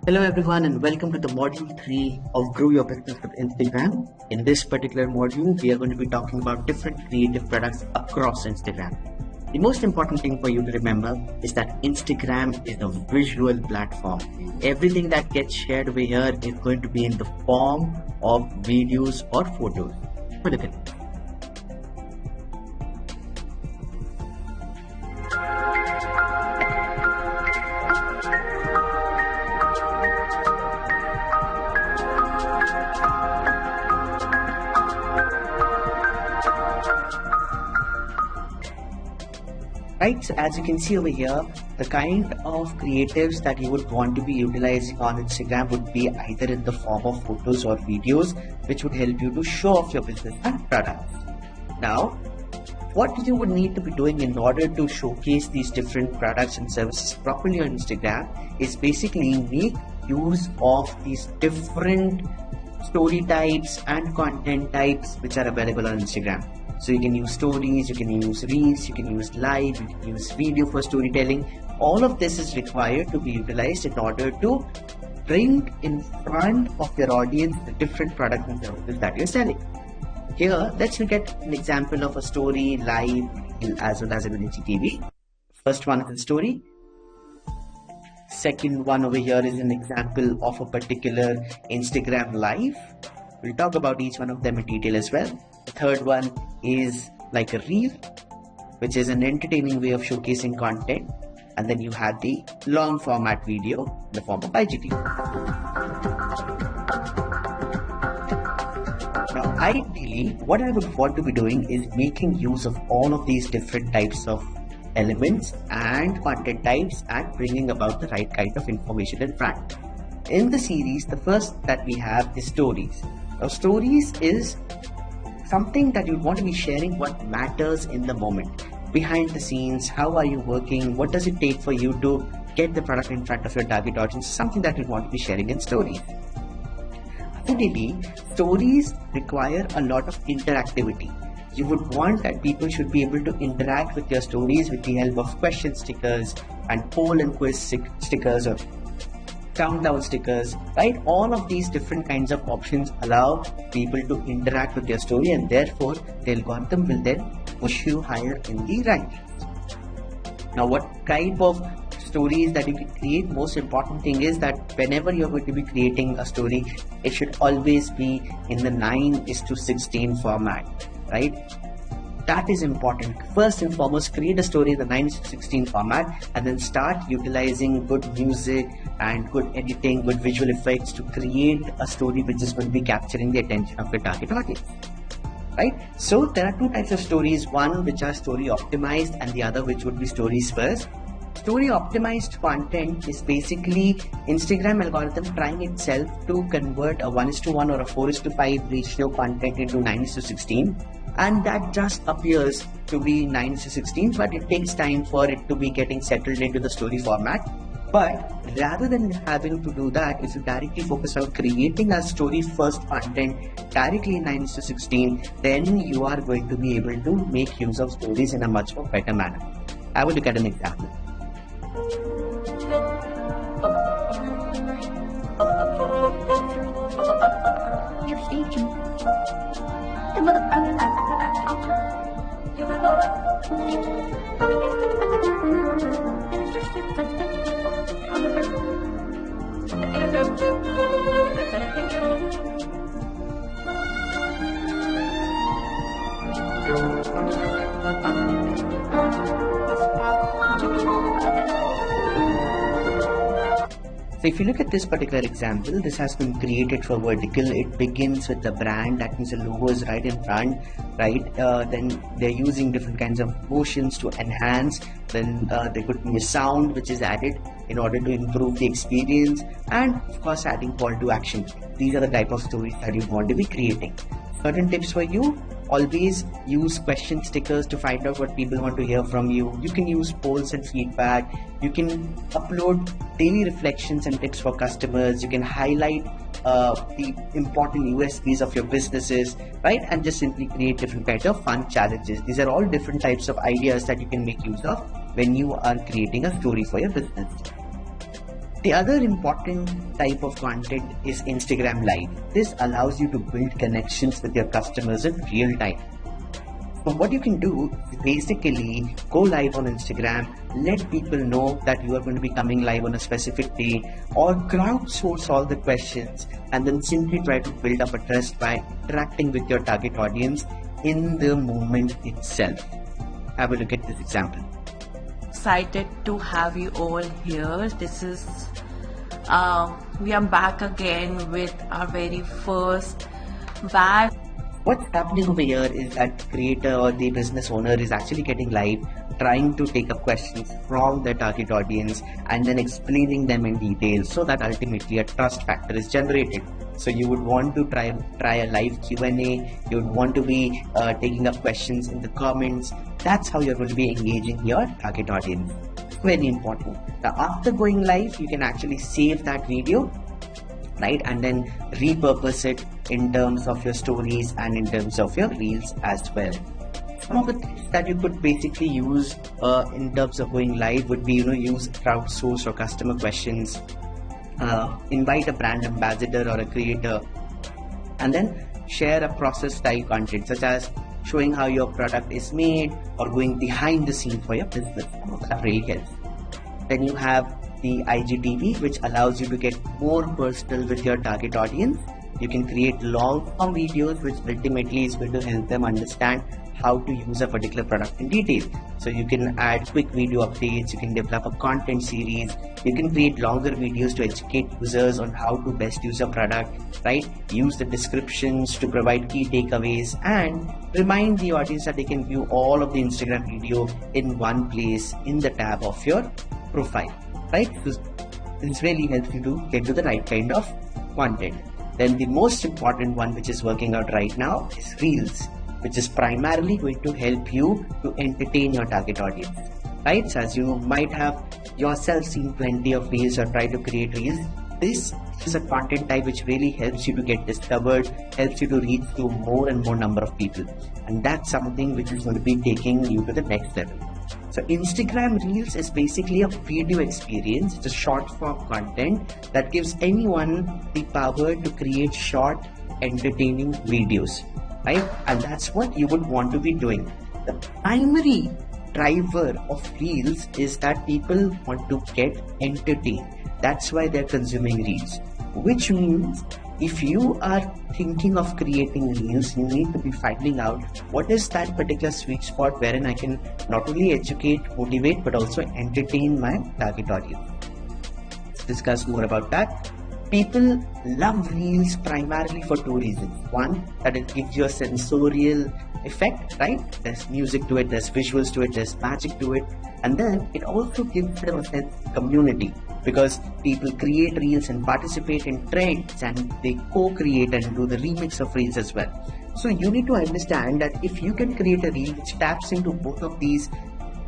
Hello everyone and welcome to the module 3 of Grow Your Business with Instagram. In this particular module, we are going to be talking about different creative products across Instagram. The most important thing for you to remember is that Instagram is a visual platform. Everything that gets shared over here is going to be in the form of videos or photos. Look at it. Right, so as you can see over here, the kind of creatives that you would want to be utilizing on Instagram would be either in the form of photos or videos, which would help you to show off your business and products. Now, what you would need to be doing in order to showcase these different products and services properly on Instagram is basically make use of these different story types and content types which are available on Instagram. So you can use stories, you can use reels, you can use live, you can use video for storytelling. All of this is required to be utilized in order to bring in front of your audience the different products and services that you're selling. Here, let's look at an example of a story, live, as well as an IGTV. First one is a story. Second one over here is an example of a particular Instagram live. We'll talk about each one of them in detail as well. The third one is like a reel, which is an entertaining way of showcasing content. And then you have the long format video in the form of IGTV. Now, ideally, what I would want to be doing is making use of all of these different types of elements and content types and bringing about the right kind of information in front. In the series, the first that we have is stories. Now, stories is something that you want to be sharing what matters in the moment. Behind the scenes, how are you working? What does it take for you to get the product in front of your target audience? Something that you want to be sharing in stories. Ideally, stories require a lot of interactivity. You would want that people should be able to interact with your stories with the help of question stickers and poll and quiz stickers or countdown stickers, right? All of these different kinds of options allow people to interact with your story, and therefore the algorithm will then push you higher in the rankings. Now, what type of stories that you can create? Most important thing is that whenever you're going to be creating a story, it should always be in the 9:16 format, right? That is important. First and foremost, create a story in the 9:16 format and then start utilizing good music and good editing, good visual effects to create a story which is going to be capturing the attention of your target audience. Right? So there are two types of stories, one which are story optimized and the other which would be stories first. Story optimized content is basically Instagram algorithm trying itself to convert a 1:1 or a 4:5 ratio content into 9:16, and that just appears to be 9:16, but it takes time for it to be getting settled into the story format. But rather than having to do that, if you directly focus on creating a story first content directly in 9:16, then you are going to be able to make use of stories in a much more better manner. I will look at an example. So if you look at this particular example, this has been created for vertical. It begins with the brand, that means the logo is right in front, right? Then they're using different kinds of motions to enhance. Then there could be a sound which is added in order to improve the experience, and of course adding call to action. These are the type of stories that you want to be creating. Certain tips for you: always use question stickers to find out what people want to hear from you. You can use polls and feedback. You can upload daily reflections and tips for customers. You can highlight the important USPs of your businesses, right? And just simply create different kinds of fun challenges. These are all different types of ideas that you can make use of when you are creating a story for your business. The other important type of content is Instagram Live. This allows you to build connections with your customers in real time. So what you can do is basically go live on Instagram, let people know that you are going to be coming live on a specific day, or crowdsource all the questions and then simply try to build up a trust by interacting with your target audience in the moment itself. Have a look at this example. Excited to have you all here. This is we are back again with our very first batch. What's happening over here is that the creator or the business owner is actually getting live, trying to take up questions from their target audience and then explaining them in detail so that ultimately a trust factor is generated. So you would want to try a live Q&A, you would want to be taking up questions in the comments. That's how you're going to be engaging your target audience. Very important. Now after going live, you can actually save that video, right, and then repurpose it in terms of your stories and in terms of your reels as well. Some of the things that you could basically use in terms of going live would be, use crowdsource or customer questions, invite a brand ambassador or a creator, and then share a process style content such as showing how your product is made or going behind the scenes for your business. That really helps. Then you have the IGTV, which allows you to get more personal with your target audience. You can create long form videos, which ultimately is going to help them understand how to use a particular product in detail. So you can add quick video updates, you can develop a content series, you can create longer videos to educate users on how to best use a product, right? Use the descriptions to provide key takeaways and remind the audience that they can view all of the Instagram video in one place in the tab of your profile, right? So this really helps you to get to the right kind of content. Then the most important one, which is working out right now, is Reels, which is primarily going to help you to entertain your target audience, right? So as you might have yourself seen plenty of Reels or try to create Reels, this is a content type which really helps you to get discovered, helps you to reach to more and more number of people. And that's something which is going to be taking you to the next level. So Instagram Reels is basically a video experience. It's a short form content that gives anyone the power to create short, entertaining videos, right? And that's what you would want to be doing. The primary driver of Reels is that people want to get entertained. That's why they're consuming Reels, which means if you are thinking of creating Reels, you need to be finding out what is that particular sweet spot wherein I can not only educate, motivate, but also entertain my target audience. Let's discuss more about that. People love Reels primarily for two reasons. One, that it gives you a sensorial effect, right? There's music to it, there's visuals to it, there's magic to it, and then it also gives them a sense of community, because people create Reels and participate in trends and they co-create and do the remix of Reels as well. So you need to understand that if you can create a Reel which taps into both of these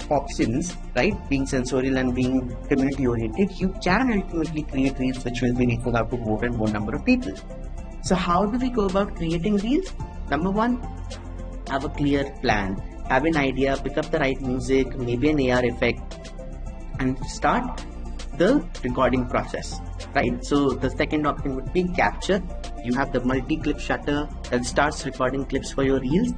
options, right, being sensorial and being community oriented, you can ultimately create Reels which will be reaching out to more and more number of people. So how do we go about creating Reels? Number one, have a clear plan, have an idea, pick up the right music, maybe an AR effect, and start the recording process, right? So the second option would be capture. You have the multi-clip shutter that starts recording clips for your Reels.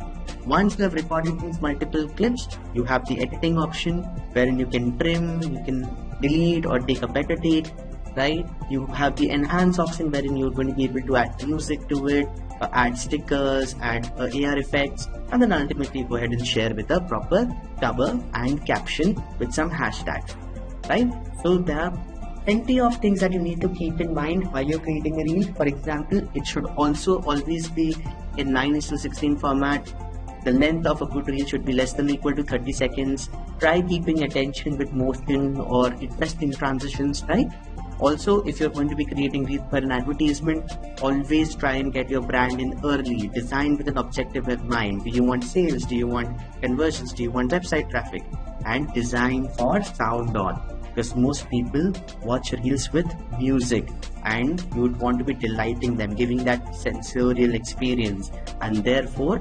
Once you have recorded these multiple clips, you have the editing option wherein you can trim, you can delete or take a better take, right? You have the enhance option wherein you're going to be able to add music to it, add stickers, add AR effects, and then ultimately go ahead and share with a proper cover and caption with some hashtags, right? So there are plenty of things that you need to keep in mind while you're creating a Reel. For example, it should also always be in 9:16 format. The length of a good Reel should be less than or equal to 30 seconds. Try keeping attention with motion or interesting transitions, right? Also, if you're going to be creating Reels for an advertisement, always try and get your brand in early. Design with an objective in mind. Do you want sales? Do you want conversions? Do you want website traffic? And design for sound on, because most people watch Reels with music and you would want to be delighting them, giving that sensorial experience, and therefore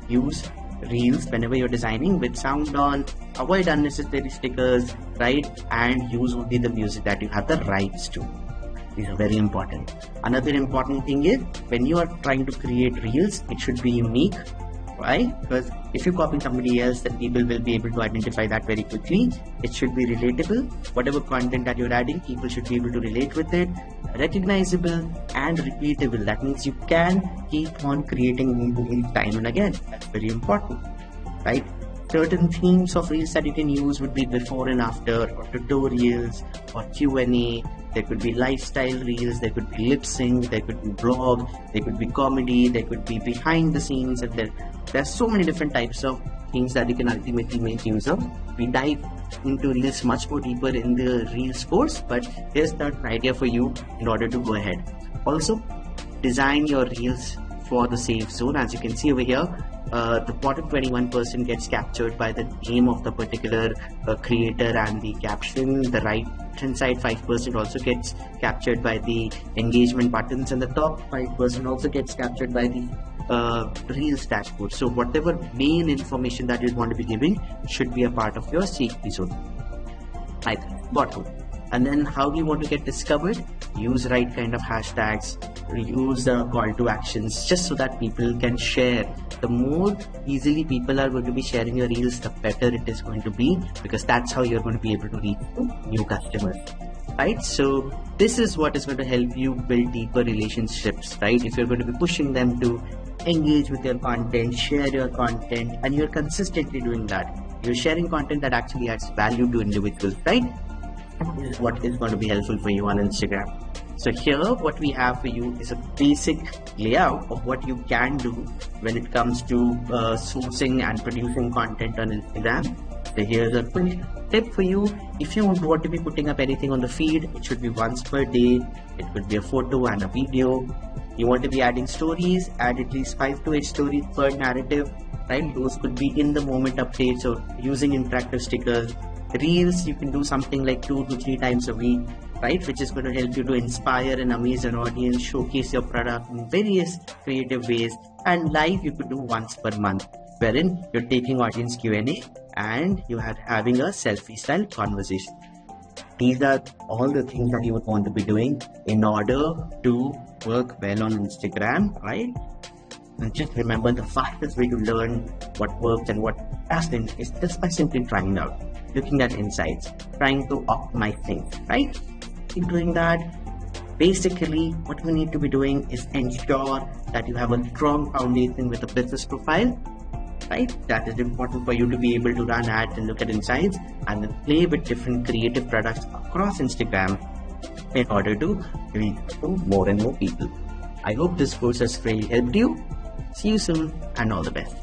use reels whenever you're designing with sound on, avoid unnecessary stickers, right? And use only the music that you have the rights to. These are very important. Another important thing is when you are trying to create reels, it should be unique. Why? Because if you copy somebody else, then people will be able to identify that very quickly. It should be relatable. Whatever content that you're adding, people should be able to relate with it. Recognizable and repeatable. That means you can keep on creating new reels time and again. That's very important, right? Certain themes of reels that you can use would be before and after, or tutorials, or Q&A. There could be lifestyle reels, there could be lip sync, there could be vlog, there could be comedy, there could be behind the scenes, and there's so many different types of things that you can ultimately make use of. We dive into reels much more deeper in the reels course, but here's the idea for you in order to go ahead. Also, design your reels for the safe zone. As you can see over here, the bottom 21% gets captured by the name of the particular creator and the caption. The right hand side 5% also gets captured by the engagement buttons, and the top 5% also gets captured by the Reels dashboard. So whatever main information that you want to be giving should be a part of your safety zone. Right, bottom. And then how do you want to get discovered? Use right kind of hashtags, use the call to actions, just so that people can share. The more easily people are going to be sharing your reels, the better it is going to be, because that's how you're going to be able to reach new customers, right? So this is what is going to help you build deeper relationships, right? If you're going to be pushing them to engage with your content, share your content, and you're consistently doing that, you're sharing content that actually adds value to individuals, right? This is what is going to be helpful for you on Instagram. So here what we have for you is a basic layout of what you can do when it comes to sourcing and producing content on Instagram. So here's a quick tip for you. If you want to be putting up anything on the feed, it should be once per day. It could be a photo and a video. You want to be adding stories, add at least 5 to 8 stories per narrative, right? Those could be in the moment updates or using interactive stickers. Reels, you can do something like 2 to 3 times a week, right? Which is going to help you to inspire and amaze an audience, showcase your product in various creative ways. And live, you could do once per month, wherein you're taking audience Q&A and you are having a selfie style conversation. These are all the things that you would want to be doing in order to work well on Instagram, right? And just remember, the fastest way to learn what works and what doesn't is just by simply trying it out, looking at insights, trying to optimize things, right? Keep doing that. Basically, what you need to be doing is ensure that you have a strong foundation with a business profile, right? That is important for you to be able to run ads and look at insights and then play with different creative products across Instagram in order to reach to more and more people. I hope this course has really helped you. See you soon and all the best.